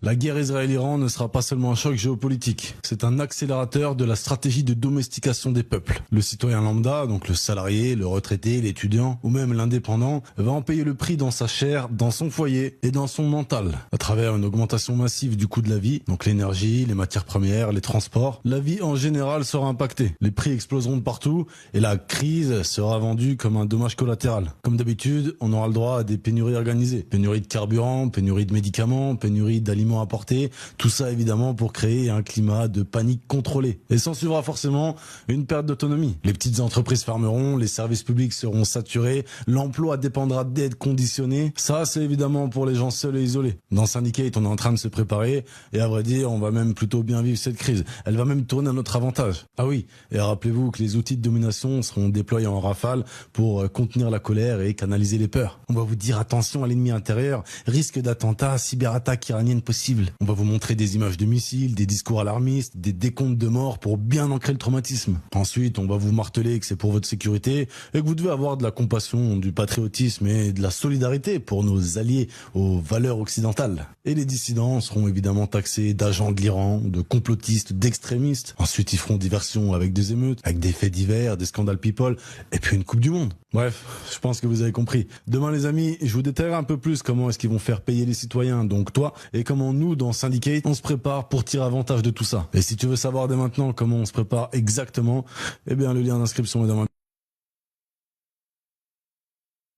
La guerre Israël-Iran ne sera pas seulement un choc géopolitique, c'est un accélérateur de la stratégie de domestication des peuples. Le citoyen lambda, donc le salarié, le retraité, l'étudiant ou même l'indépendant, va en payer le prix dans sa chair, dans son foyer et dans son mental. À travers une augmentation massive du coût de la vie, donc l'énergie, les matières premières, les transports, la vie en général sera impactée. Les prix exploseront de partout et la crise sera vendue comme un dommage collatéral. Comme d'habitude, on aura le droit à des pénuries organisées. Pénurie de carburant, pénurie de médicaments, pénurie d'aliments importés. Tout ça évidemment pour créer un climat de panique contrôlée. Et s'en suivra forcément une perte d'autonomie. Les petites entreprises fermeront, les services publics seront saturés, l'emploi dépendra d'aides conditionnées. Ça, c'est évidemment pour les gens seuls et isolés. Dans Syndicate, on est en train de se préparer et à vrai dire, on va même plutôt bien vivre cette crise. Elle va même tourner à notre avantage. Ah oui, et rappelez-vous que les outils de domination seront déployés en rafale pour contenir la colère et canaliser les peurs. On va vous dire attention à l'ennemi intérieur, risque d'attentats, cyberattaques iraniennes possibles. On va vous montrer des images de missiles, des discours alarmistes, des décomptes de morts pour bien ancrer le traumatisme. Ensuite, on va vous marteler que c'est pour votre sécurité et que vous devez avoir de la compassion, du patriotisme et de la solidarité pour nos alliés aux valeurs occidentales. Et les dissidents seront évidemment taxés d'agents de l'Iran, de complotistes, d'extrémistes. Ensuite, ils feront diversion avec des émeutes, avec des faits divers, des scandales people et puis une Coupe du Monde. Bref, je pense que vous avez compris. Demain les amis, je vous détaillerai un peu plus comment est-ce qu'ils vont faire payer les citoyens, donc toi, et comment nous, dans Syndicate, on se prépare pour tirer avantage de tout ça. Et si tu veux savoir dès maintenant comment on se prépare exactement, eh bien le lien d'inscription est dans ma